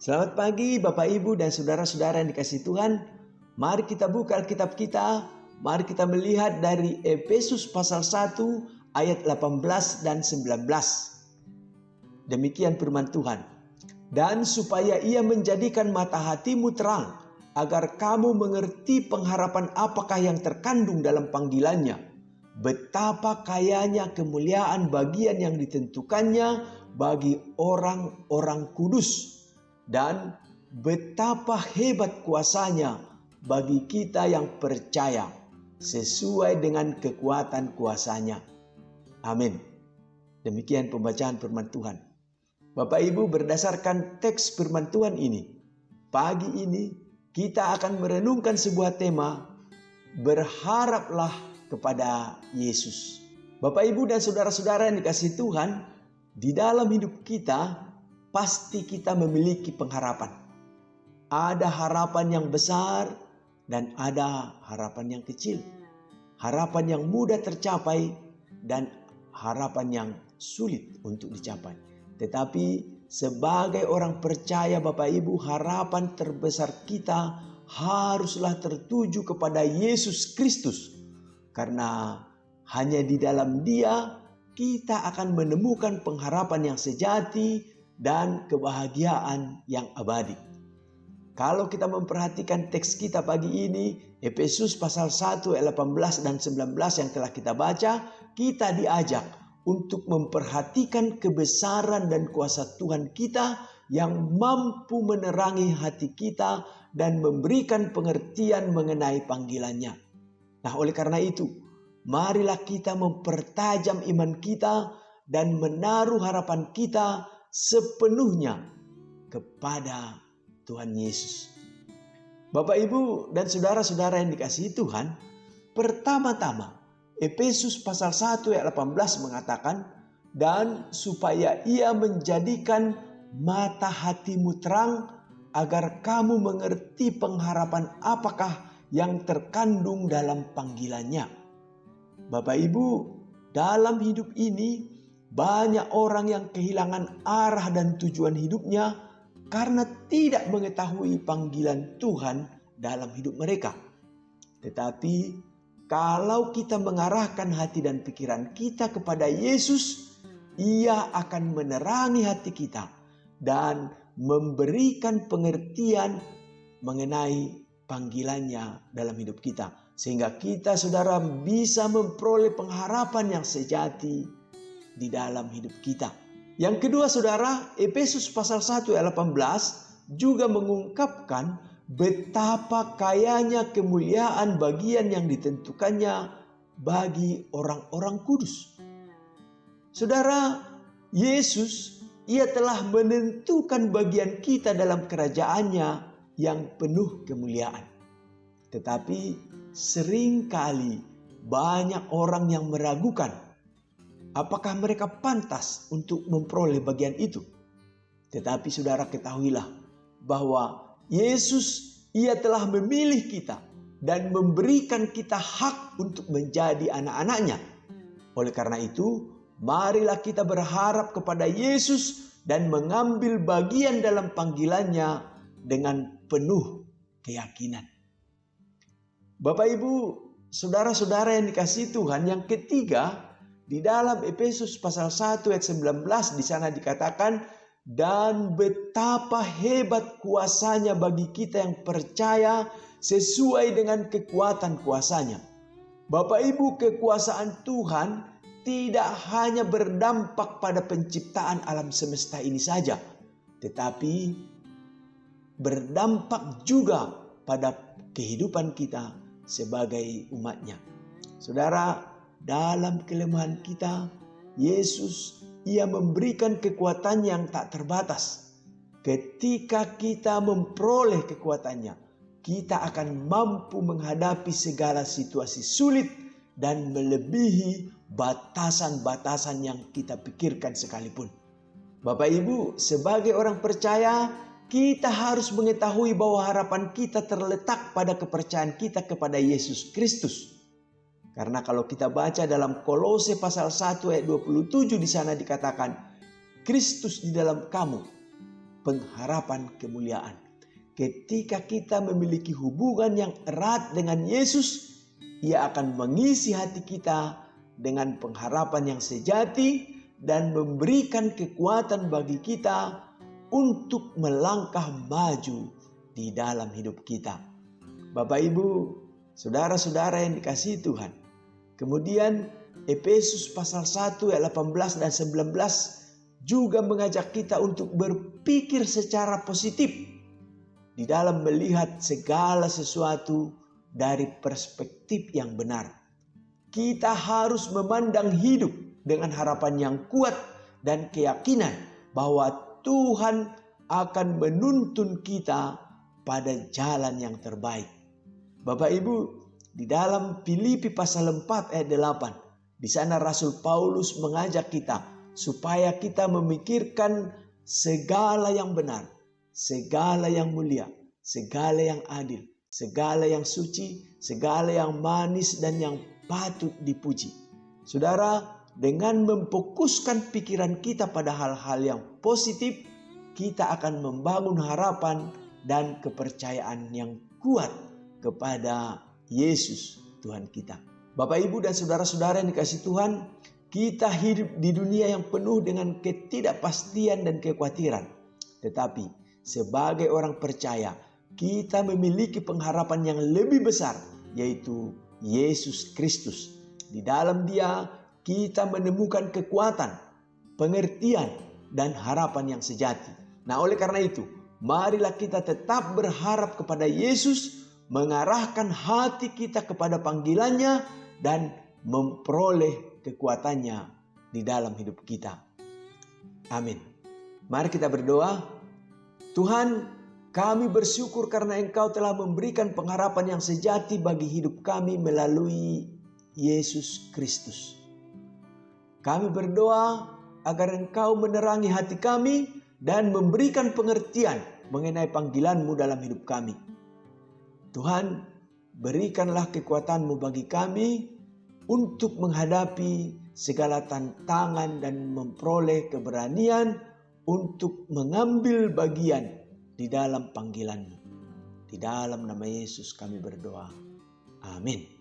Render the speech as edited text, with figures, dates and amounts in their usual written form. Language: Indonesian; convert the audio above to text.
Selamat pagi Bapak Ibu dan saudara-saudara yang dikasihi Tuhan. Mari kita buka Alkitab kita. Mari kita melihat dari Efesus pasal 1 ayat 18 dan 19. Demikian firman Tuhan. Dan supaya ia menjadikan mata hatimu terang, agar kamu mengerti pengharapan apakah yang terkandung dalam panggilannya. Betapa kayanya kemuliaan bagian yang ditentukannya bagi orang-orang kudus. Dan betapa hebat kuasanya bagi kita yang percaya sesuai dengan kekuatan kuasanya. Amin. Demikian pembacaan firman Tuhan. Bapak Ibu, berdasarkan teks firman Tuhan ini, pagi ini kita akan merenungkan sebuah tema, berharaplah kepada Yesus. Bapak Ibu dan saudara-saudara yang dikasihi Tuhan, di dalam hidup kita pasti kita memiliki pengharapan. Ada harapan yang besar dan ada harapan yang kecil. Harapan yang mudah tercapai dan harapan yang sulit untuk dicapai. Tetapi sebagai orang percaya Bapak Ibu, harapan terbesar kita haruslah tertuju kepada Yesus Kristus. Karena hanya di dalam Dia kita akan menemukan pengharapan yang sejati dan kebahagiaan yang abadi. Kalau kita memperhatikan teks kita pagi ini, Efesus pasal 1 ayat 18 dan 19 yang telah kita baca, kita diajak untuk memperhatikan kebesaran dan kuasa Tuhan kita yang mampu menerangi hati kita dan memberikan pengertian mengenai panggilannya. Nah, oleh karena itu, marilah kita mempertajam iman kita dan menaruh harapan kita sepenuhnya kepada Tuhan Yesus. Bapak Ibu dan saudara-saudara yang dikasihi Tuhan, pertama-tama Efesus pasal 1 ayat 18 mengatakan, dan supaya ia menjadikan mata hatimu terang, agar kamu mengerti pengharapan apakah yang terkandung dalam panggilannya. Bapak Ibu, dalam hidup ini banyak orang yang kehilangan arah dan tujuan hidupnya karena tidak mengetahui panggilan Tuhan dalam hidup mereka. Tetapi kalau kita mengarahkan hati dan pikiran kita kepada Yesus, Ia akan menerangi hati kita dan memberikan pengertian mengenai panggilannya dalam hidup kita. Sehingga kita saudara bisa memperoleh pengharapan yang sejati di dalam hidup kita. Yang kedua saudara, Efesus pasal 1 ayat 18 juga mengungkapkan betapa kayanya kemuliaan bagian yang ditentukannya bagi orang-orang kudus. Saudara, Yesus, Ia telah menentukan bagian kita dalam kerajaannya yang penuh kemuliaan. Tetapi seringkali banyak orang yang meragukan apakah mereka pantas untuk memperoleh bagian itu. Tetapi saudara ketahuilah bahwa Yesus, Ia telah memilih kita dan memberikan kita hak untuk menjadi anak-anak-Nya. Oleh karena itu, marilah kita berharap kepada Yesus dan mengambil bagian dalam panggilannya dengan penuh keyakinan. Bapak Ibu, saudara-saudara yang dikasihi Tuhan, yang ketiga, di dalam Efesus pasal 1 ayat 19 di sana dikatakan, dan betapa hebat kuasanya bagi kita yang percaya sesuai dengan kekuatan kuasanya. Bapak Ibu, kekuasaan Tuhan tidak hanya berdampak pada penciptaan alam semesta ini saja, tetapi berdampak juga pada kehidupan kita sebagai umatnya. Saudara, dalam kelemahan kita, Yesus, Ia memberikan kekuatan yang tak terbatas. Ketika kita memperoleh kekuatannya, kita akan mampu menghadapi segala situasi sulit dan melebihi batasan-batasan yang kita pikirkan sekalipun. Bapak Ibu, sebagai orang percaya, kita harus mengetahui bahwa harapan kita terletak pada kepercayaan kita kepada Yesus Kristus. Karena kalau kita baca dalam Kolose pasal 1 ayat 27 di sana dikatakan, Kristus di dalam kamu, pengharapan kemuliaan. Ketika kita memiliki hubungan yang erat dengan Yesus, Ia akan mengisi hati kita dengan pengharapan yang sejati dan memberikan kekuatan bagi kita untuk melangkah maju di dalam hidup kita. Bapak, Ibu, saudara-saudara yang dikasihi Tuhan. Kemudian Efesus pasal 1 ayat 18 dan 19 juga mengajak kita untuk berpikir secara positif di dalam melihat segala sesuatu dari perspektif yang benar. Kita harus memandang hidup dengan harapan yang kuat dan keyakinan bahwa Tuhan akan menuntun kita pada jalan yang terbaik. Bapak, Ibu, di dalam Filipi pasal 4 ayat 8, di sana Rasul Paulus mengajak kita supaya kita memikirkan segala yang benar, segala yang mulia, segala yang adil, segala yang suci, segala yang manis dan yang patut dipuji. Saudara, dengan memfokuskan pikiran kita pada hal-hal yang positif, kita akan membangun harapan dan kepercayaan yang kuat kepada Yesus Tuhan kita. Bapak, Ibu, dan saudara-saudara yang dikasihi Tuhan, kita hidup di dunia yang penuh dengan ketidakpastian dan kekhawatiran. Tetapi sebagai orang percaya, kita memiliki pengharapan yang lebih besar, yaitu Yesus Kristus. Di dalam Dia kita menemukan kekuatan, pengertian, dan harapan yang sejati. Nah, oleh karena itu, marilah kita tetap berharap kepada Yesus, mengarahkan hati kita kepada panggilannya, dan memperoleh kekuatannya di dalam hidup kita. Amin. Mari kita berdoa. Tuhan, kami bersyukur karena Engkau telah memberikan pengharapan yang sejati bagi hidup kami melalui Yesus Kristus. Kami berdoa agar Engkau menerangi hati kami dan memberikan pengertian mengenai panggilan-Mu dalam hidup kami. Tuhan, berikanlah kekuatan-Mu bagi kami untuk menghadapi segala tantangan dan memperoleh keberanian untuk mengambil bagian di dalam panggilan-Mu. Di dalam nama Yesus kami berdoa. Amin.